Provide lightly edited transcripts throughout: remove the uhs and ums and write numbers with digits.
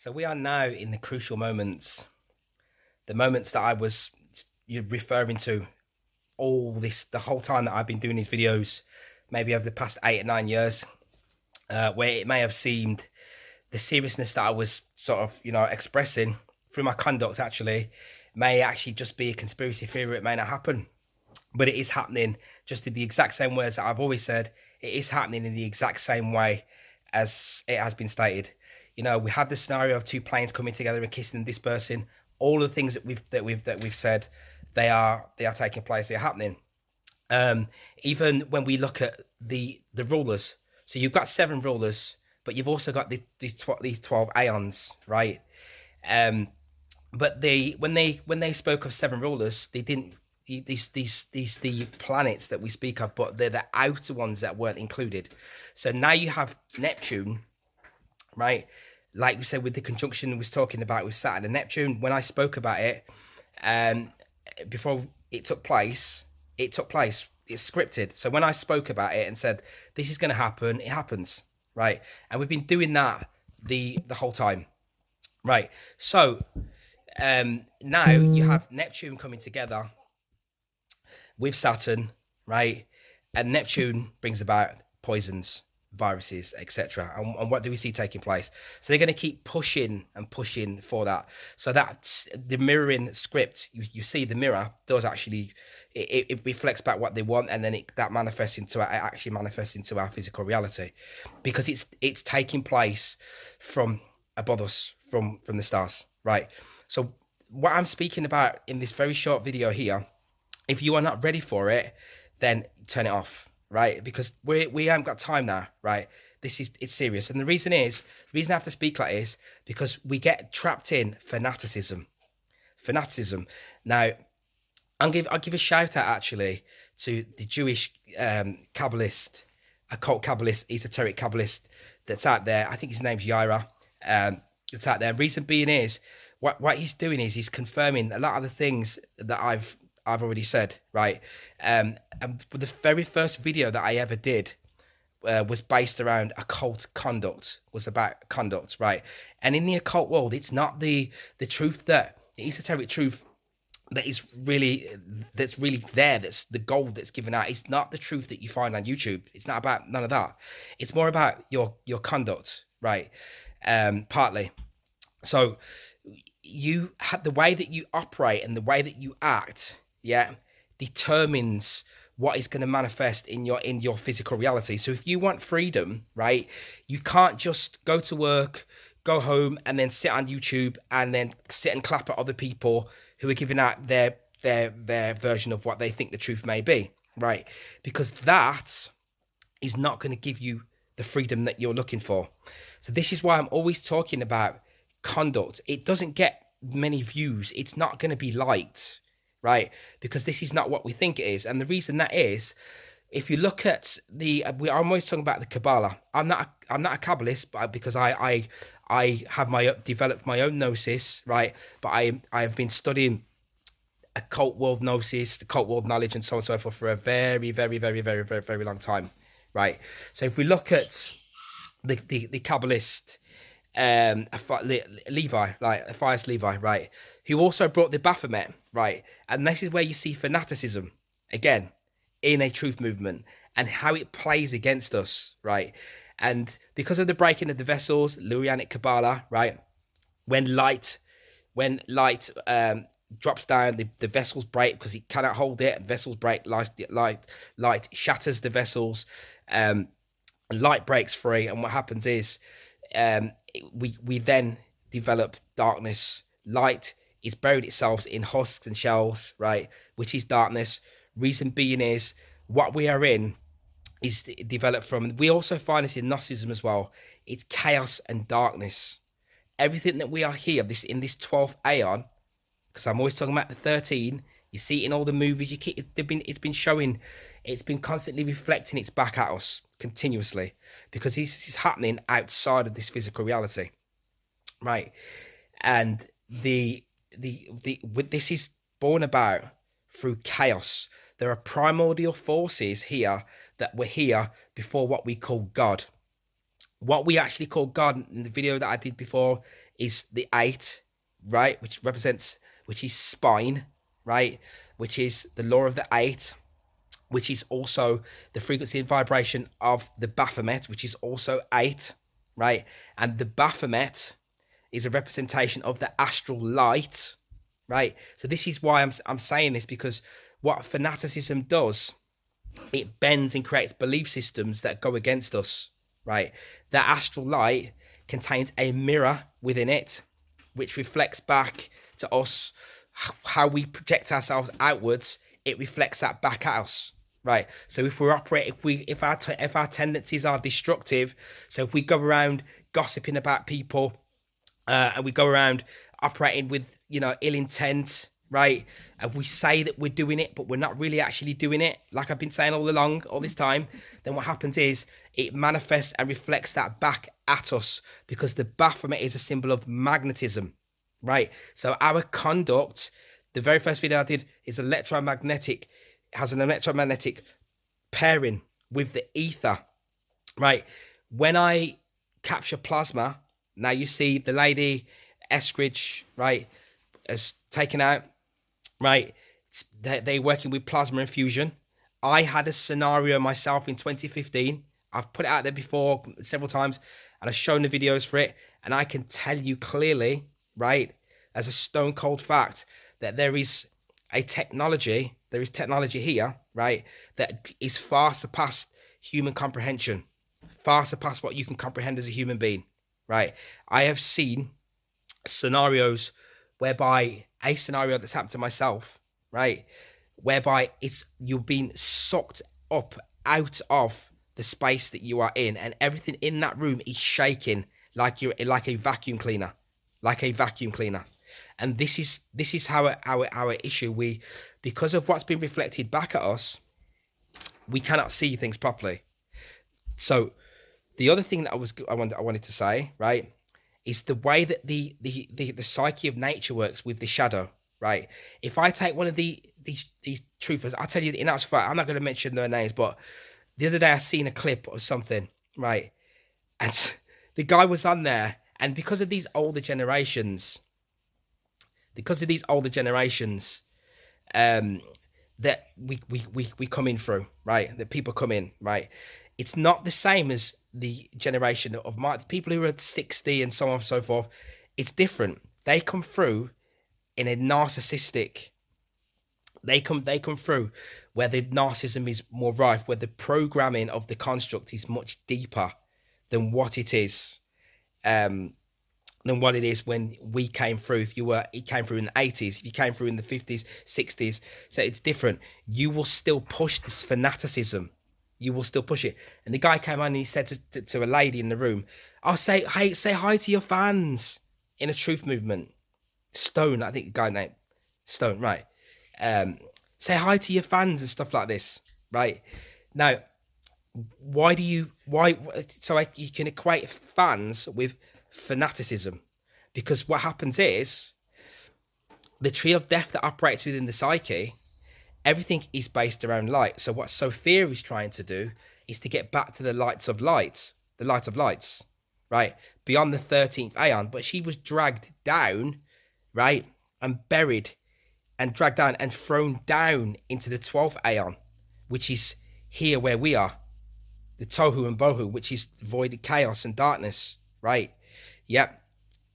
So we are now in the crucial moments, the moments that I was referring to the whole time that I've been doing these videos, maybe over the past 8 or 9 years, where it may have seemed the seriousness that I was sort of, expressing through my conduct actually may actually just be a conspiracy theory. It may not happen, but it is happening just in the exact same words that I've always said. It is happening in the exact same way as it has been stated. We have the scenario of two planes coming together and kissing and dispersing. All the things that we've said, they are taking place. They're happening. Even when we look at the rulers, so you've got 7 rulers, but you've also got these 12 aeons, right? But when they spoke of 7 rulers, they didn't the planets that we speak of, but they're the outer ones that weren't included. So now you have Neptune, right? Like we said with the conjunction we was talking about with Saturn and Neptune. When I spoke about it, before it took place. It's scripted. So when I spoke about it and said this is going to happen, it happens, right? And we've been doing that the whole time, right? So now you have Neptune coming together with Saturn, right? And Neptune brings about poisons, viruses, etc. And what do we see taking place? So they're going to keep pushing and pushing for that. So that's the mirroring script. You see the mirror does actually, it reflects back what they want, and then that actually manifests into our physical reality, because it's taking place from above us, from the stars, right? So what I'm speaking about in this very short video here, if you are not ready for it, then turn it off, right? Because we haven't got time now, right? It's serious. And the reason I have to speak like this, because we get trapped in fanaticism. Now, I'll give a shout out actually to the Jewish Kabbalist, occult Kabbalist, esoteric Kabbalist that's out there. I think his name's Yaira. That's out there. Reason being is what he's doing is he's confirming a lot of the things that I've already said, right? And the very first video that I ever did was based around occult conduct, was about conduct, right? And in the occult world, it's not the truth the esoteric truth that's really there, that's the gold that's given out. It's not the truth that you find on YouTube. It's not about none of that. It's more about your conduct, right? Partly. So you have the way that you operate and the way that you act, determines what is going to manifest in your physical reality. So if you want freedom, right, you can't just go to work, go home, and then sit on YouTube and then sit and clap at other people who are giving out their version of what they think the truth may be, right? Because that is not going to give you the freedom that you're looking for. So this is why I'm always talking about conduct. It doesn't get many views. It's not going to be liked, right? Because this is not what we think it is. And the reason that is, if you look at I'm always talking about the Kabbalah. I'm not a Kabbalist, but because I have developed my own gnosis, right? But I have been studying occult world gnosis, occult world knowledge, and so on and so forth for a very, very, very, very, very, very long time, right? So if we look at the Kabbalist, Levi, like Aphias Levi, right, who also brought the Baphomet, right? And this is where you see fanaticism again in a truth movement and how it plays against us, right? And because of the breaking of the vessels, Lurianic Kabbalah, right, when light drops down, the vessels break because it cannot hold it, and vessels break, light shatters the vessels, and light breaks free, and what happens is we then develop darkness. Light is buried itself in husks and shells, right, which is darkness. Reason being is what we are in is developed from, we also find this in Gnosticism as well, it's chaos and darkness. Everything that we are here in this 12th aeon, because I'm always talking about the 13, you see it in all the movies, it's been constantly reflecting its back at us continuously, because this is happening outside of this physical reality, right? And this is born about through chaos. There are primordial forces here that were here before what we call God. What we actually call God in the video that I did before is the 8, right? Which is spine, right? Which is the law of the 8, which is also the frequency and vibration of the Baphomet, which is also 8, right? And the Baphomet is a representation of the astral light, right? So this is why I'm saying this, because what fanaticism does, it bends and creates belief systems that go against us, right? That astral light contains a mirror within it, which reflects back to us how we project ourselves outwards. It reflects that back at us, right? So if we're operating, if our tendencies are destructive, so if we go around gossiping about people, and we go around operating with ill intent, right? And we say that we're doing it, but we're not really actually doing it, like I've been saying all along, all this time, then what happens is it manifests and reflects that back at us, because the Baphomet is a symbol of magnetism, right? So our conduct, the very first video I did is electromagnetic, has an electromagnetic pairing with the ether, right? When I capture plasma, now you see the lady Eskridge, right, has taken out, right? They're working with plasma infusion. I had a scenario myself in 2015. I've put it out there before several times, and I've shown the videos for it, and I can tell you clearly, right, as a stone cold fact, that there is technology here, right, that is far surpassed human comprehension, far surpassed what you can comprehend as a human being, right? I have seen scenarios whereby a scenario that's happened to myself, right, whereby you're being sucked up out of the space that you are in, and everything in that room is shaking like a vacuum cleaner, and this is our issue. Because of what's been reflected back at us, we cannot see things properly. So the other thing that I wanted to say, right, is the way that the psyche of nature works with the shadow, right? If I take one of these truthers, I'll tell you in actual fact, I'm not going to mention their names, but the other day I seen a clip or something, right, and the guy was on there, and because of these older generations, that we come in through, right, that people come in, right, it's not the same as the generation of my people who are 60 and so on and so forth. It's different. They come through in a narcissistic, they come through where the narcissism is more rife, where the programming of the construct is much deeper than what it is when we came through. It came through in the 80s, if you came through in the 50s, 60s, so it's different. You will still push this fanaticism. You will still push it. And the guy came on and he said to a lady in the room, "I'll say hi to your fans," in a truth movement. Stone, I think the guy named Stone, right? Say hi to your fans and stuff like this, right? Now, you can equate fans with fanaticism, because what happens is the tree of death that operates within the psyche, everything is based around light. So what Sophia is trying to do is to get back to the light of lights, right, beyond the 13th aeon. But she was dragged down, right, and buried and dragged down and thrown down into the 12th aeon, which is here where we are, the tohu and bohu, which is void, chaos and darkness, right? Yep,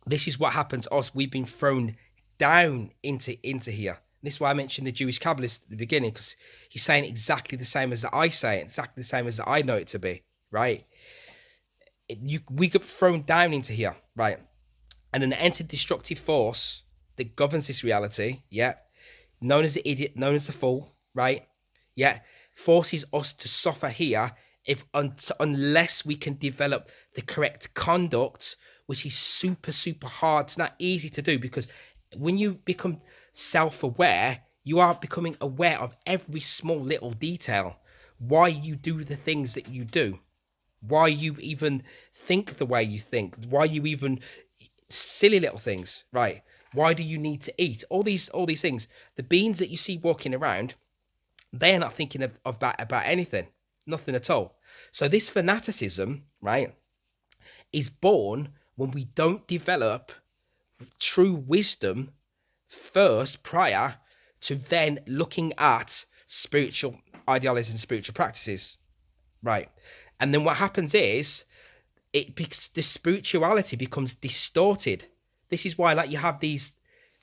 this is what happens to us. We've been thrown down into here. This is why I mentioned the Jewish Kabbalist at the beginning, because he's saying exactly the same as I say it, exactly the same as I know it to be, right? We get thrown down into here, right? And an anti-destructive force that governs this reality, yeah, known as the idiot, known as the fool, right? Yeah, forces us to suffer here unless we can develop the correct conduct, which is super, super hard. It's not easy to do, because when you become self-aware, you are becoming aware of every small little detail, why you do the things that you do, why you even think the way you think, why you even silly little things, right? Why do you need to eat? All these things. The beings that you see walking around, they are not thinking about anything, nothing at all. So this fanaticism, right, is born when we don't develop true wisdom first prior to then looking at spiritual ideologies and spiritual practices, right? And then what happens is the spirituality becomes distorted. This is why, like, you have these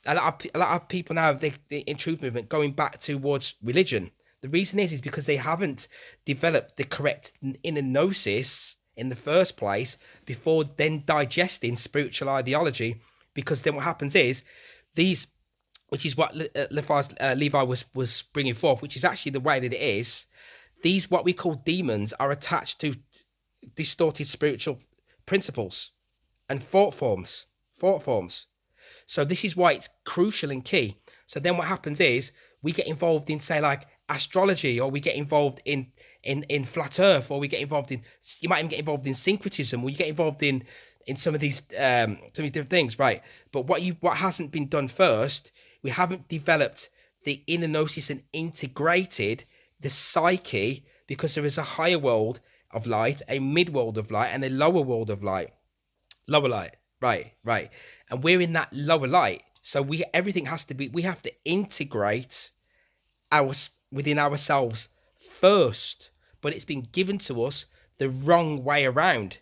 a lot of people now, the in truth movement, going back towards religion. The reason is because they haven't developed the correct inner gnosis in the first place before then digesting spiritual ideology. Because then what happens is these, which is what Levi was bringing forth, which is actually the way that it is. These, what we call demons, are attached to distorted spiritual principles and thought forms. So this is why it's crucial and key. So then what happens is we get involved in, say, like astrology, or we get involved in flat earth, or we get involved in, you might even get involved in syncretism, or you get involved in some of these different things, right? But what hasn't been done first, we haven't developed the inner gnosis and integrated the psyche, because there is a higher world of light, a mid world of light, and a lower world of light. Lower light, right. And we're in that lower light. So everything has to be, we have to integrate within ourselves first. But it's been given to us the wrong way around,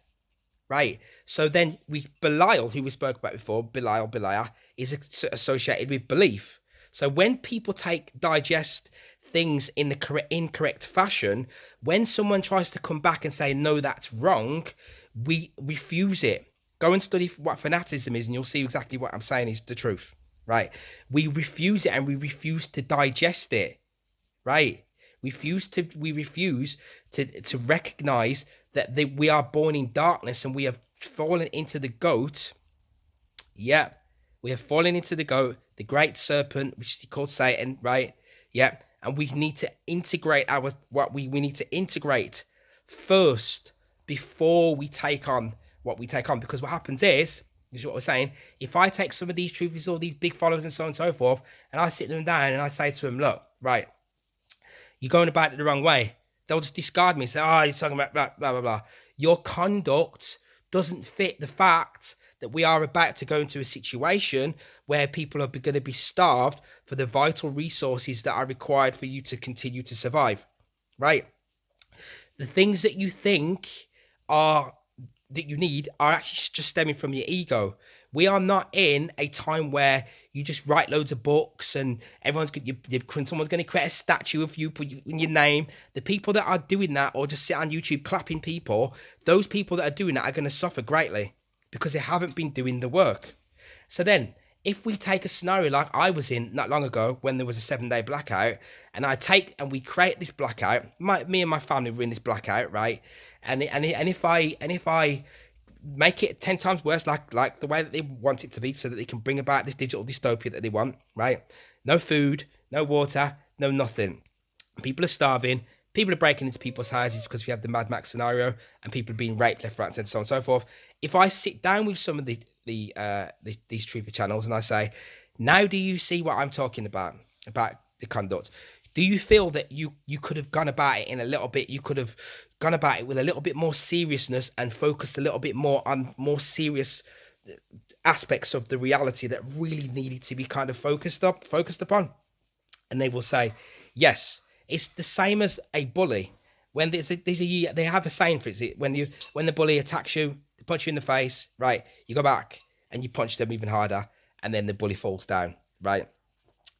right? So then Belial, who we spoke about before, Belial, is associated with belief. So when people digest things in the incorrect fashion, when someone tries to come back and say, no, that's wrong, we refuse it. Go and study what fanaticism is, and you'll see exactly what I'm saying is the truth, right? We refuse it, and we refuse to digest it, right? We refuse to recognize that we are born in darkness, and we have fallen into the goat. Yeah, we have fallen into the goat, the great serpent, which is called Satan, right? Yeah, and we need to integrate we need to integrate first before we take on what we take on. Because what happens is what we're saying, if I take some of these truths, all these big followers and so on and so forth, and I sit them down and I say to them, look, right, you're going about it the wrong way, they'll just discard me and say, you're talking about blah, blah, blah, blah. Your conduct doesn't fit the fact that we are about to go into a situation where people are going to be starved for the vital resources that are required for you to continue to survive, right? The things that you think that you need are actually just stemming from your ego. We are not in a time where you just write loads of books and someone's going to create a statue of you, put in your name. The people that are doing that, or just sit on YouTube clapping people, those people that are doing that are going to suffer greatly because they haven't been doing the work. So then, if we take a scenario like I was in not long ago, when there was a 7-day blackout, and we create this blackout, me and my family were in this blackout, right? And if I make it 10 times worse, like the way that they want it to be, so that they can bring about this digital dystopia that they want, right? No food, no water, no nothing. People are starving. People are breaking into people's houses because we have the Mad Max scenario, and people are being raped left, right, and so on and so forth. If I sit down with some of these truther channels and I say, now do you see what I'm talking about the conduct? Do you feel that you could have gone about it in a little bit, you could have gone about it with a little bit more seriousness and focused a little bit more on more serious aspects of the reality that really needed to be kind of focused upon? And they will say, yes. It's the same as a bully. When they have a saying for it. When the bully attacks you, they punch you in the face, right? You go back and you punch them even harder, and then the bully falls down, right?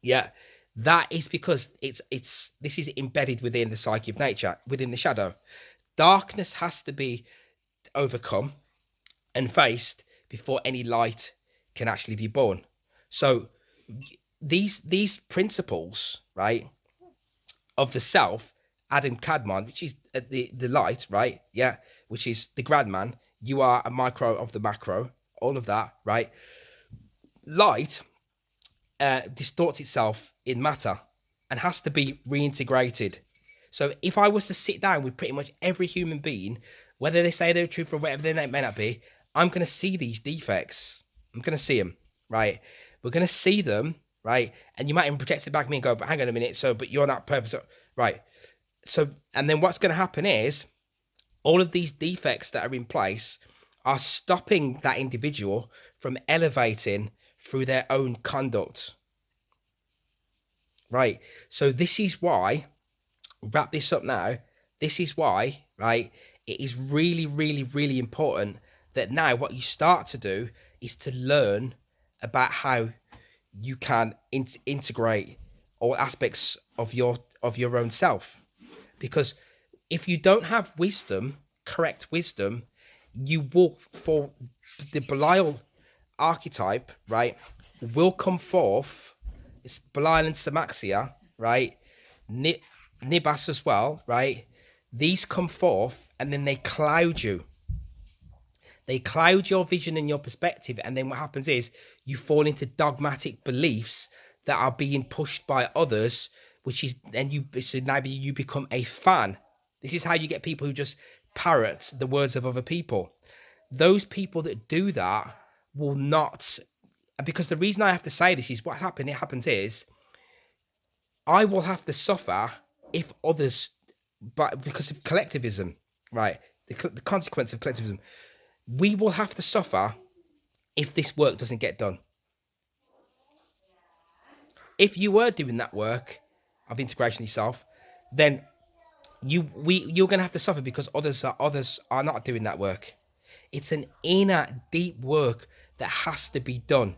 Yeah. That is because this is embedded within the psyche of nature, within the shadow. Darkness has to be overcome and faced before any light can actually be born. So these principles, right, of the self, Adam Kadmon, which is the light, right? Yeah, which is the grand man. You are a micro of the macro, all of that, right? Light distorts itself in matter and has to be reintegrated. So if I was to sit down with pretty much every human being, whether they say they're truthful or whatever they may not be, I'm going to see these defects. I'm going to see them, right? We're going to see them, right? And you might even project it back at me and go, but hang on a minute, but you're not perfect, right? So, and then what's going to happen is all of these defects that are in place are stopping that individual from elevating through their own conduct. Right. So this is why, wrap this up now. This is why, right, it is really, really, really important that now what you start to do is to learn about how you can integrate all aspects of your own self. Because if you don't have wisdom, correct wisdom, you will, for the Belial archetype, right, will come forth. It's Belial and Samaxia, right? Nibas as well, right? These come forth and then they cloud you. They cloud your vision and your perspective, and then what happens is you fall into dogmatic beliefs that are being pushed by others, which is then so now you become a fan. This is how you get people who just parrot the words of other people. Those people that do that will not, because the reason I have to say this is what happens is I will have to suffer if others, but because of collectivism, right? The consequence of collectivism, we will have to suffer if this work doesn't get done. If you were doing that work of integration yourself, then you're going to have to suffer because others are not doing that work. It's an inner deep work that has to be done,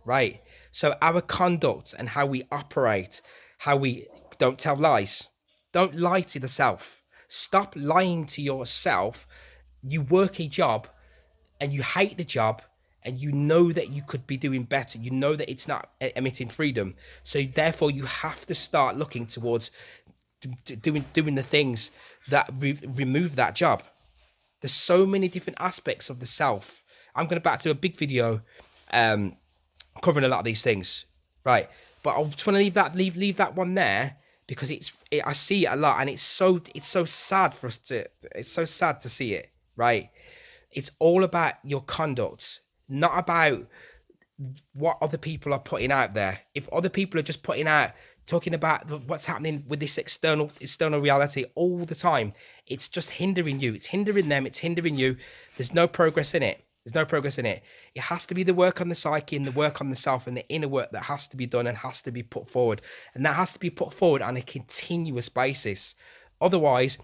right? So our conduct and how we operate, how we don't tell lies, don't lie to the self. Stop lying to yourself. You work a job and you hate the job and you know that you could be doing better. You know that it's not emitting freedom. So therefore you have to start looking towards doing the things that remove that job. There's so many different aspects of the self. I'm going to back to a big video covering a lot of these things, right? But I just want to leave that one there because I see it a lot, and it's so sad for us to. It's so sad to see it, right? It's all about your conduct, not about what other people are putting out there. If other people are just putting out, talking about what's happening with this external reality all the time, it's just hindering you. It's hindering them. It's hindering you. There's no progress in it. There's no progress in it. It has to be the work on the psyche and the work on the self and the inner work that has to be done and has to be put forward. And that has to be put forward on a continuous basis. Otherwise,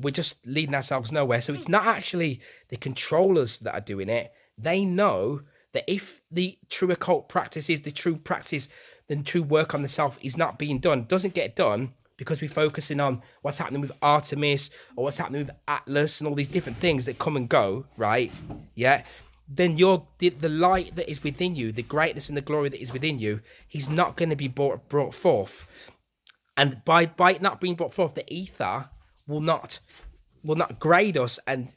we're just leading ourselves nowhere. So it's not actually the controllers that are doing it. They know that if the true occult practice is the true practice, then true work on the self is not being done, doesn't get done because we're focusing on what's happening with Artemis or what's happening with Atlas and all these different things that come and go, right? Yeah. Then the light that is within you, the greatness and the glory that is within you, is not going to be brought forth. And by it not being brought forth, the ether will not grade us, and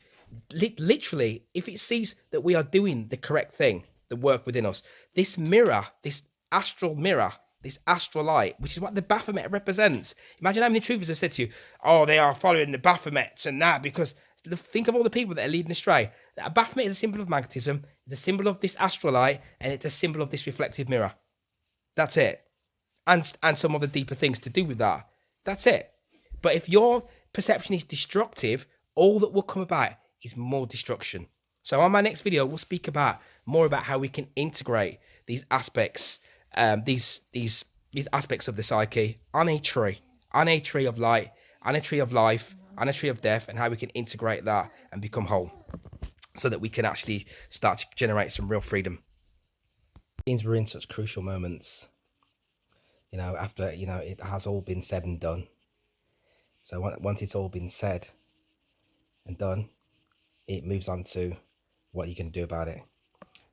literally, if it sees that we are doing the correct thing, the work within us, this mirror, this astral mirror, this astral light, which is what the Baphomet represents. Imagine how many truthers have said to you, oh, they are following the Baphomets and that, because think of all the people that are leading astray. A Baphomet is a symbol of magnetism, it's a symbol of this astral light, and it's a symbol of this reflective mirror. That's it. And some other deeper things to do with that. That's it. But if your perception is destructive, all that will come about is more destruction. So on my next video, we'll speak more about how we can integrate these aspects, these aspects of the psyche on a tree of light, on a tree of life, on a tree of death, and how we can integrate that and become whole, so that we can actually start to generate some real freedom. Means we're in such crucial moments, after it has all been said and done. So once it's all been said and done, it moves on to what you can do about it.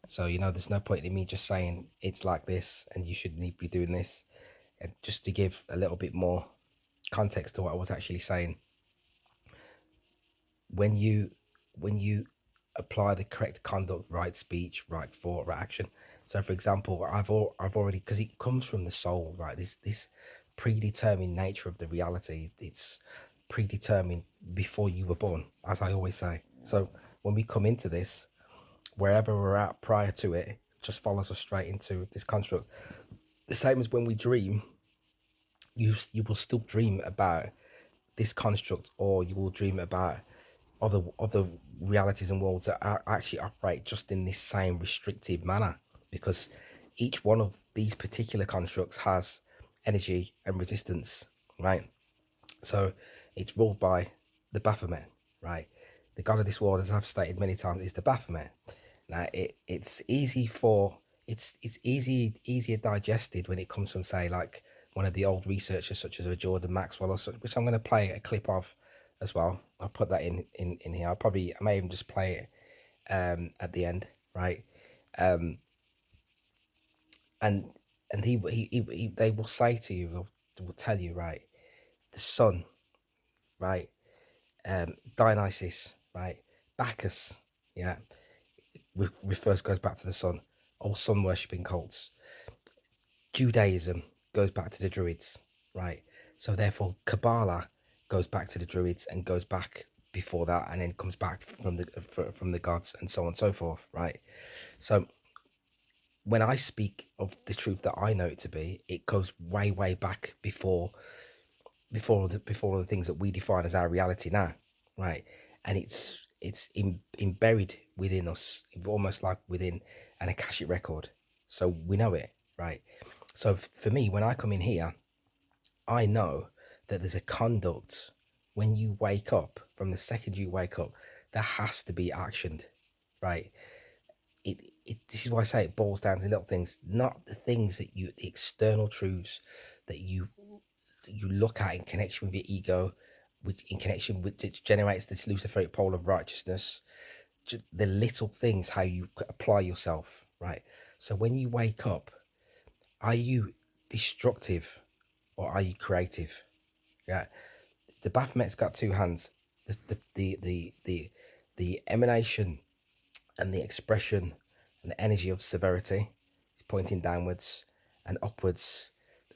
So there's no point in me just saying it's like this and you should need to be doing this. And just to give a little bit more context to what I was actually saying, when you apply the correct conduct, right speech, right thought, right action. So for example, I've already, because it comes from the soul, right? This predetermined nature of the reality, it's predetermined before you were born, as I always say. So when we come into this, wherever we're at prior to it, just follows us straight into this construct. The same as when we dream, you will still dream about this construct, or you will dream about other realities and worlds that actually operate just in this same restrictive manner, because each one of these particular constructs has energy and resistance, right? So it's ruled by the Baphomet, right? The god of this world, as I've stated many times, is the Baphomet. Now it's easy for it's easier digested when it comes from, say, like one of the old researchers such as a Jordan Maxwell or such, which I'm going to play a clip of as well. I'll put that in here. I may even just play it at the end, right? Um, and they will say to you, will tell you, right, the sun, right, Dionysus, right, Bacchus, yeah, refers goes back to the sun. All sun worshipping cults. Judaism goes back to the Druids, right? So therefore, Kabbalah goes back to the Druids and goes back before that, and then comes back from the gods, and so on and so forth, right? So when I speak of the truth that I know it to be, it goes way back before all the things that we define as our reality now, right? And it's buried within us, almost like within an Akashic record. So we know it, right? So for me, when I come in here, I know that there's a conduct when you wake up. From the second you wake up, there has to be actioned, right? This is why I say it boils down to little things, not the things that the external truths that you look at in connection with your ego, which in connection with which generates this Luciferic pole of righteousness. The little things, how you apply yourself, right? So when you wake up, are you destructive or are you creative? Yeah, the Baphomet's got two hands. The emanation and the expression and the energy of severity is pointing downwards, and upwards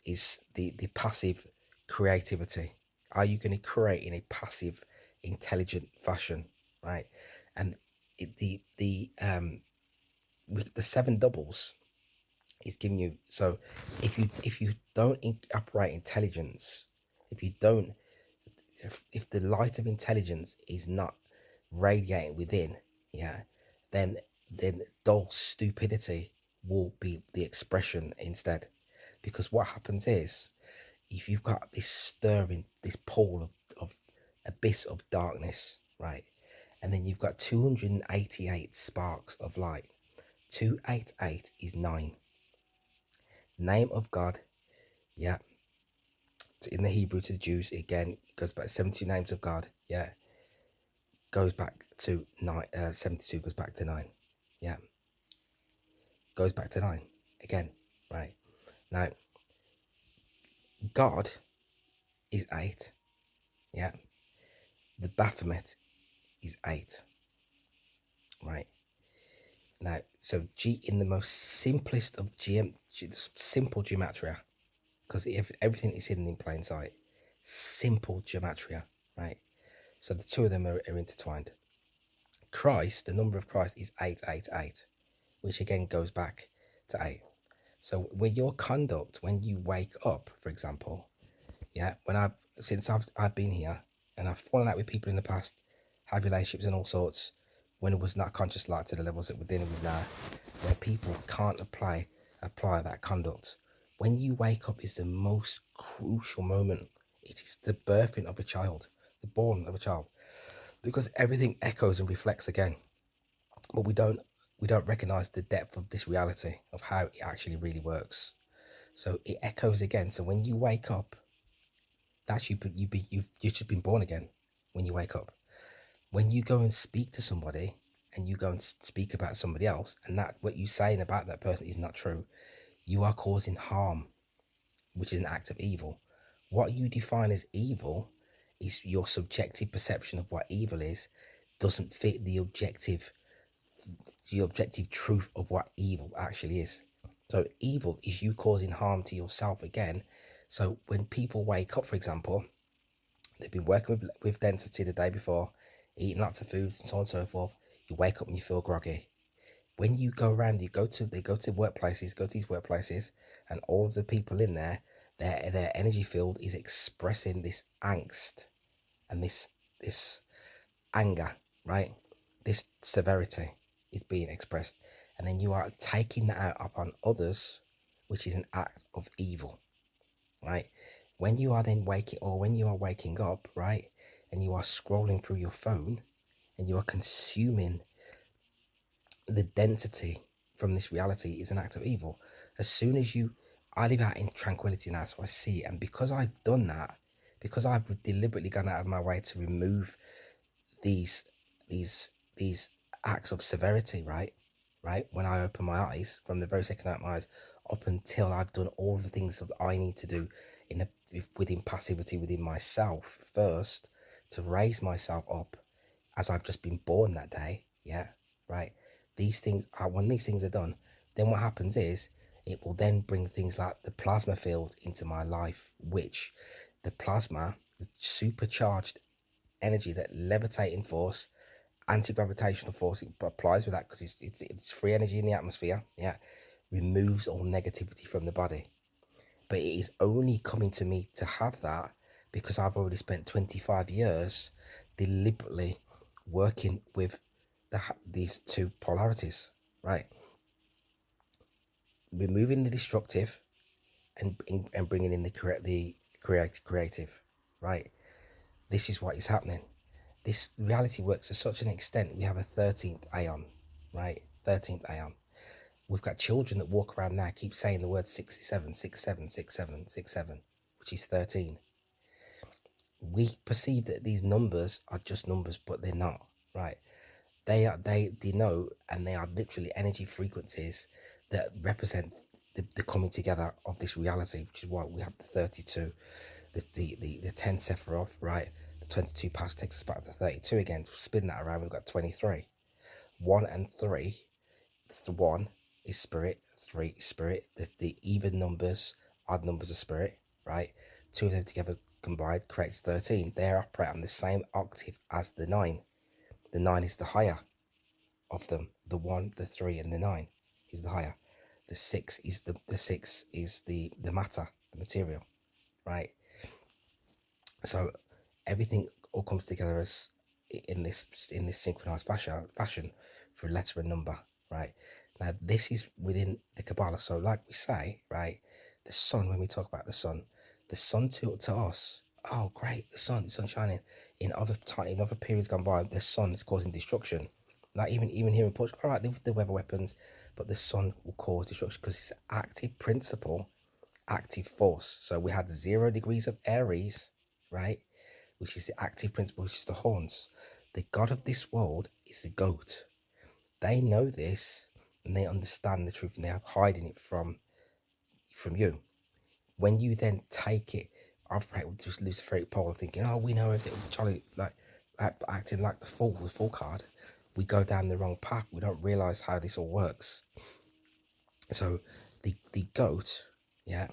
is the passive creativity. Are you going to create in a passive, intelligent fashion, right? And with the seven doubles is giving you, so if you don't operate intelligence, if you don't, if the light of intelligence is not radiating within, yeah, then dull stupidity will be the expression instead. Because what happens is, if you've got this stirring, this pool of abyss of darkness, right, and then you've got 288 sparks of light. 288 is 9. Name of God, yeah. In the Hebrew to the Jews, again, it goes back to 72 names of God, yeah. Goes back to 9. 72 goes back to 9, yeah. Goes back to 9 again, right? Now, God is 8, yeah. The Baphomet is 8, right? Now, so G in the most simplest of simple gematria, because everything is hidden in plain sight. Simple gematria, right? So the two of them are intertwined. Christ, the number of Christ is 888, which again goes back to 8. So with your conduct, when you wake up, for example, yeah, since I've been here and I've fallen out with people in the past, had relationships and all sorts, when it was not conscious light to the levels that we're dealing with now, where people can't apply that conduct. When you wake up is the most crucial moment. It is the birthing of a child, the born of a child, because everything echoes and reflects again. But we don't recognize the depth of this reality of how it actually really works. So it echoes again. So when you wake up, that's you've just been born again. When you wake up, when you go and speak to somebody and you go and speak about somebody else, and that what you're saying about that person is not true, you are causing harm, which is an act of evil. What you define as evil is your subjective perception of what evil is, doesn't fit the objective truth of what evil actually is. So evil is you causing harm to yourself again. So when people wake up, for example, they've been working with density the day before, eating lots of foods and so on and so forth. You wake up and you feel groggy. When you go around, they go to these workplaces, and all of the people in there, their energy field is expressing this angst and this anger, right? This severity is being expressed, and then you are taking that out upon others, which is an act of evil, right? When you are then when you are waking up, right, and you are scrolling through your phone and you are consuming the density from this reality, is an act of evil. As soon as I live out in tranquility now, so I see it, and because I've done that, because I've deliberately gone out of my way to remove these these these acts of severity, right, when I open my eyes, from the very second I open my eyes up until I've done all the things that I need to do within passivity within myself first, to raise myself up as I've just been born that day. Yeah, right. These things are, when these things are done, then what happens is it will then bring things like the plasma field into my life, which the plasma, the supercharged energy, that levitating force, anti-gravitational force, it applies with that because it's free energy in the atmosphere. Yeah, removes all negativity from the body. But it is only coming to me to have that because I've already spent 25 years deliberately working with these two polarities, right? Removing the destructive and bringing in the creative, right? This is what is happening. This reality works to such an extent. We have a 13th aeon, right? 13th aeon. We've got children that walk around now, keep saying the word 67, 67, 67, 67, which is 13. We perceive that these numbers are just numbers, but they're not, right? They denote, and they are literally energy frequencies that represent the coming together of this reality, which is why we have the 32, the 10 Sephiroth, right? The 22 past takes us back to 32 again. Spin that around, we've got 23. 1 and 3, the 1 is spirit, 3 is spirit. The even numbers, odd numbers are spirit, right? Two of them together combined creates 13. They operate on the same octave as the 9. The 9 is the higher of them. The 1, the 3, and the 9 is the higher. The 6 is the matter, the material, right? So everything all comes together as in this synchronized fashion through letter and number, right? Now this is within the Kabbalah. So like we say, right, the sun, when we talk about the sun to us, oh great, the sun's shining. In other periods gone by, the sun is causing destruction. Like even here in Portugal, all right, the weather weapons, but the sun will cause destruction because it's active principle, active force. So we had 0 degrees of Aries, right, which is the active principle, which is the horns. The god of this world is the goat. They know this and they understand the truth, and they are hiding it from you. When you then take it, operate with just Luciferic pole, thinking, oh, we know everything, Charlie, like acting like the full card, we go down the wrong path. We don't realize how this all works. So the goat, yeah,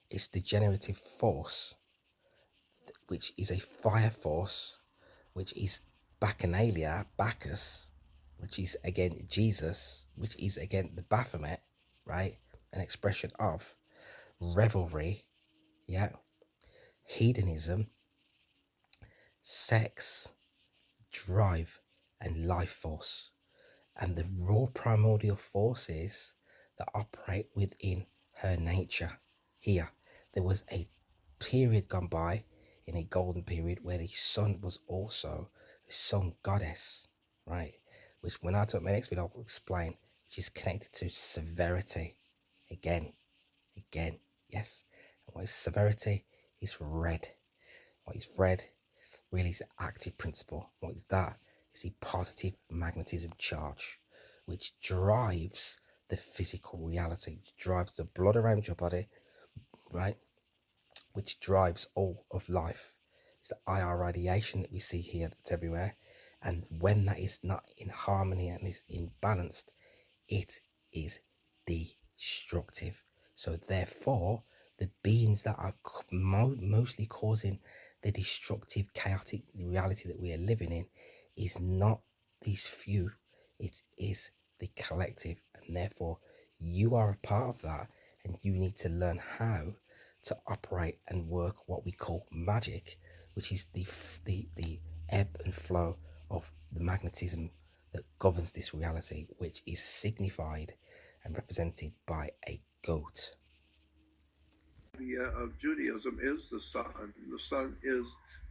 is the generative force, which is a fire force, which is Bacchanalia, Bacchus, which is again Jesus, which is again the Baphomet, right? An expression of revelry, yeah, hedonism, sex, drive, and life force. And the raw primordial forces that operate within her nature. Here, there was a period gone by, in a golden period, where the sun was also the sun goddess, right? Which, when I talk my next video, I'll explain, which is connected to severity. Again, yes. And what is severity? Is red. What is red really is the active principle. What is that? It's the positive magnetism charge, which drives the physical reality, which drives the blood around your body, right? Which drives all of life. It's the IR radiation that we see here that's everywhere. And when that is not in harmony and is imbalanced, it is destructive. So therefore, the beings that are mostly causing the destructive, chaotic reality that we are living in is not these few, it is the collective. And therefore, you are a part of that, and you need to learn how to operate and work what we call magic, which is the ebb and flow of the magnetism that governs this reality, which is signified and represented by a goat. Of Judaism is the sun.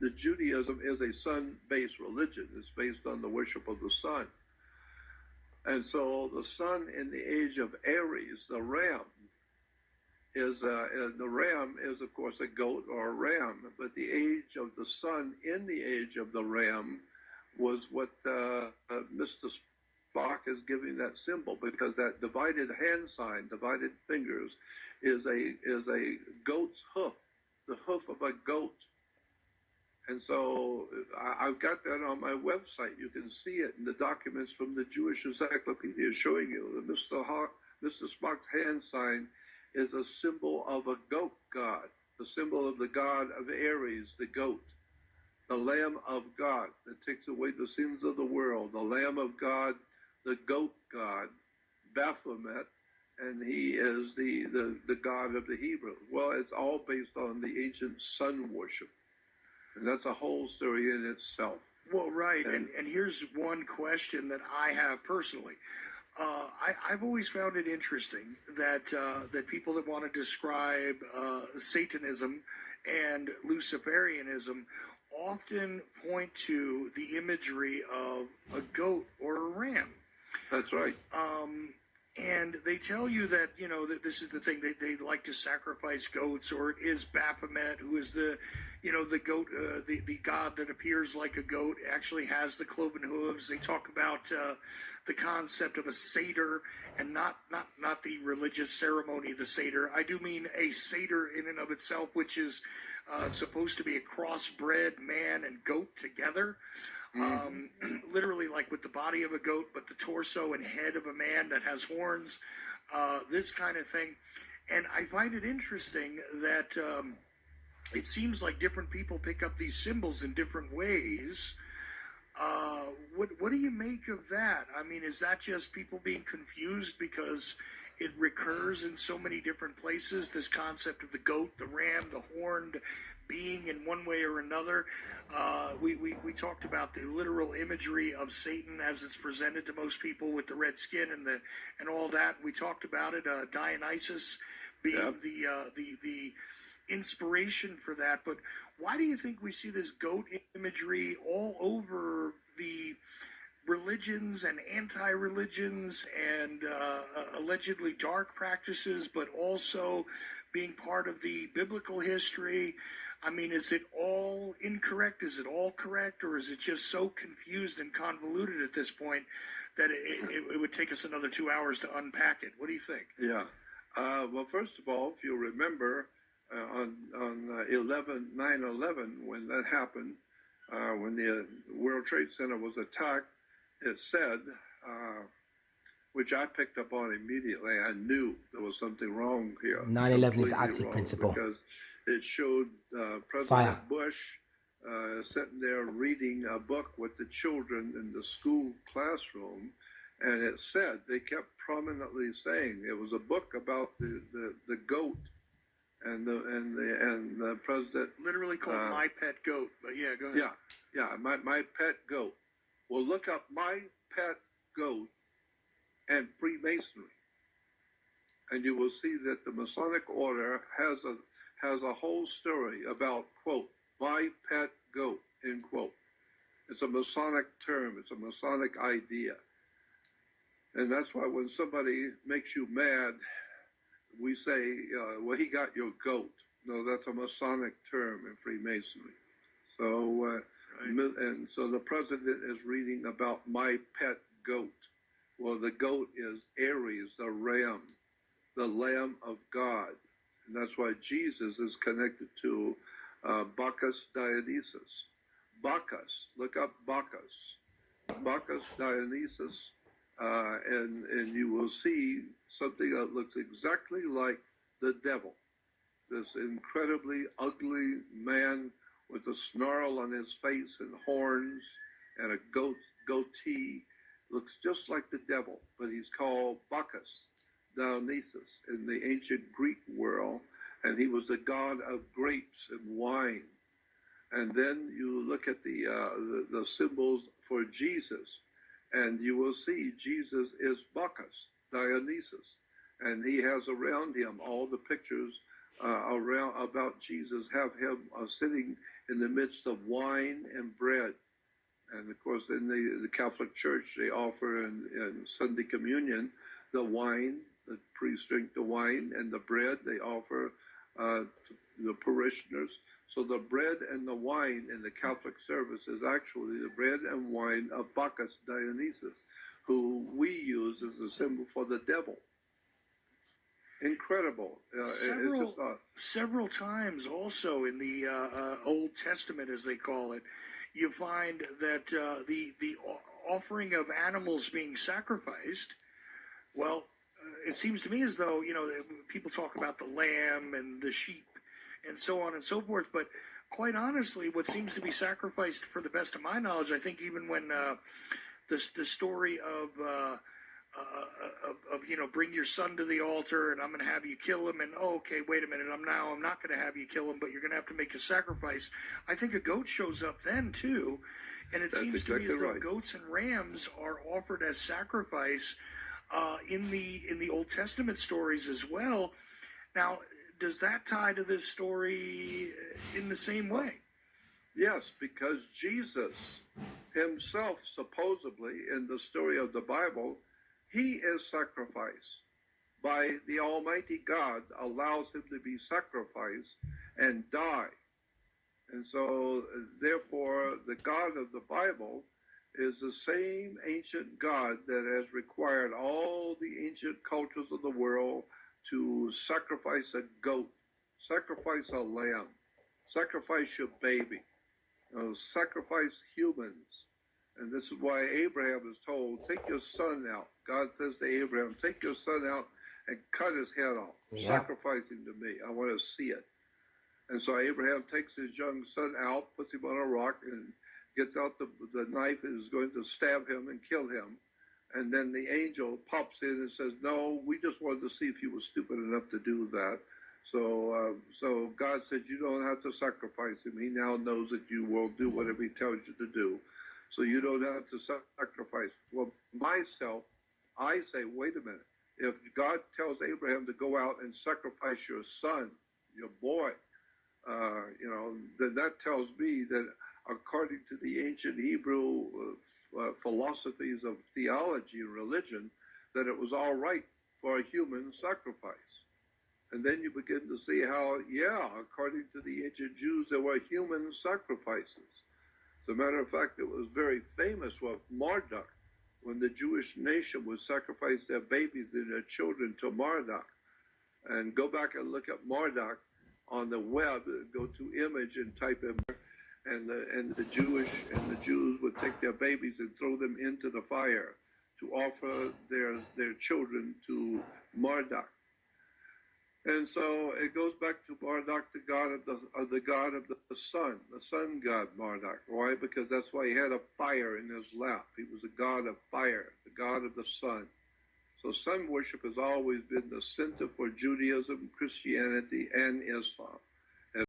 The Judaism is a sun-based religion. It's based on the worship of the sun. And so the sun in the age of Aries, the ram, is of course a goat or a ram, but the age of the sun in the age of the ram was what Mr. Spock is giving that symbol, because that divided hand sign, divided fingers, is a goat's hoof, the hoof of a goat. And so I've got that on my website. You can see it in the documents from the Jewish Encyclopedia showing you that Mr. Spock's hand sign is a symbol of a goat god, the symbol of the god of Aries, the goat, the Lamb of God that takes away the sins of the world, the Lamb of God, the goat god, Baphomet, and he is the god of the Hebrews. Well, it's all based on the ancient sun worship. And that's a whole story in itself. Well, right. And here's one question that I have personally. I've always found it interesting that people that want to describe Satanism and Luciferianism often point to the imagery of a goat or a ram. That's right. And they tell you that, that this is the thing, they like to sacrifice goats, or it is Baphomet, who is the goat, the god that appears like a goat, actually has the cloven hooves. They talk about the concept of a satyr, and not the religious ceremony of the satyr. I do mean a satyr in and of itself, which is supposed to be a crossbred man and goat together. Literally like with the body of a goat, but the torso and head of a man that has horns, this kind of thing. And I find it interesting that it seems like different people pick up these symbols in different ways. What do you make of that? I mean, is that just people being confused because it recurs in so many different places, this concept of the goat, the ram, the horned being in one way or another? We talked about the literal imagery of Satan as it's presented to most people with the red skin and all that. We talked about it, Dionysus being the inspiration for that. But why do you think we see this goat imagery all over the religions and anti-religions and allegedly dark practices, but also being part of the biblical history? I mean, is it all incorrect? Is it all correct? Or is it just so confused and convoluted at this point that it would take us another 2 hours to unpack it? What do you think? Yeah. Well, first of all, if you remember on 9/11, when that happened, when the World Trade Center was attacked, it said, which I picked up on immediately, I knew there was something wrong here. 9/11 is active principle. Because it showed President Bush sitting there reading a book with the children in the school classroom, and it said, they kept prominently saying it was a book about the goat, and the president literally called My Pet Goat. But yeah, go ahead. Yeah, my pet goat. Well, look up My Pet Goat and Freemasonry, and you will see that the Masonic Order has a whole story about, quote, my pet goat, end quote. It's a Masonic term. It's a Masonic idea. And that's why when somebody makes you mad, we say, well, he got your goat. No, that's a Masonic term in Freemasonry. So, and so the president is reading about my pet goat. Well, the goat is Aries, the ram, the Lamb of God. And that's why Jesus is connected to Bacchus Dionysus. Bacchus, look up Bacchus. Bacchus Dionysus, and you will see something that looks exactly like the devil. This incredibly ugly man with a snarl on his face and horns and a goatee. Looks just like the devil, but he's called Bacchus Dionysus in the ancient Greek world, and he was the god of grapes and wine. And then you look at the symbols for Jesus, and you will see Jesus is Bacchus, Dionysus, and he has around him all the pictures around about Jesus have him sitting in the midst of wine and bread. And of course, in the Catholic Church, they offer in Sunday communion the wine, the priests drink the wine, and the bread they offer to the parishioners. So the bread and the wine in the Catholic service is actually the bread and wine of Bacchus Dionysus, who we use as a symbol for the devil. Incredible. Several times also in the Old Testament, as they call it, you find that the offering of animals being sacrificed, well, it seems to me as though, people talk about the lamb and the sheep and so on and so forth, but quite honestly, what seems to be sacrificed, for the best of my knowledge, I think even when the story of bring your son to the altar and I'm going to have you kill him, and okay, wait a minute, I'm not going to have you kill him, but you're going to have to make a sacrifice. I think a goat shows up then too, and it seems to me as though goats and rams are offered as sacrifice in the Old Testament stories as well. Now, does that tie to this story in the same way? Yes, because Jesus himself, supposedly, in the story of the Bible, he is sacrificed. By the Almighty God allows him to be sacrificed and die. And so, therefore, the God of the Bible is the same ancient God that has required all the ancient cultures of the world to sacrifice a goat, sacrifice a lamb, sacrifice your baby, sacrifice humans. And this is why Abraham is told, take your son out. God says to Abraham, take your son out and cut his head off. Yeah. Sacrifice him to me. I want to see it. And so Abraham takes his young son out, puts him on a rock, and gets out the knife and is going to stab him and kill him. And then the angel pops in and says, no, we just wanted to see if you were stupid enough to do that. So God said, you don't have to sacrifice him. He now knows that you will do whatever he tells you to do. So you don't have to sacrifice. Well, myself, I say, wait a minute. If God tells Abraham to go out and sacrifice your son, your boy, then that tells me that according to the ancient Hebrew philosophies of theology and religion, that it was all right for a human sacrifice. And then you begin to see how, according to the ancient Jews, there were human sacrifices. As a matter of fact, it was very famous with Marduk, when the Jewish nation would sacrifice their babies and their children to Marduk. And go back and look at Marduk on the web, go to image and type in, and the Jews would take their babies and throw them into the fire to offer their children to Marduk. And so it goes back to Marduk, the god of the sun god Marduk. Why? Because that's why he had a fire in his lap. He was a god of fire, the god of the sun. So sun worship has always been the center for Judaism, Christianity, and Islam.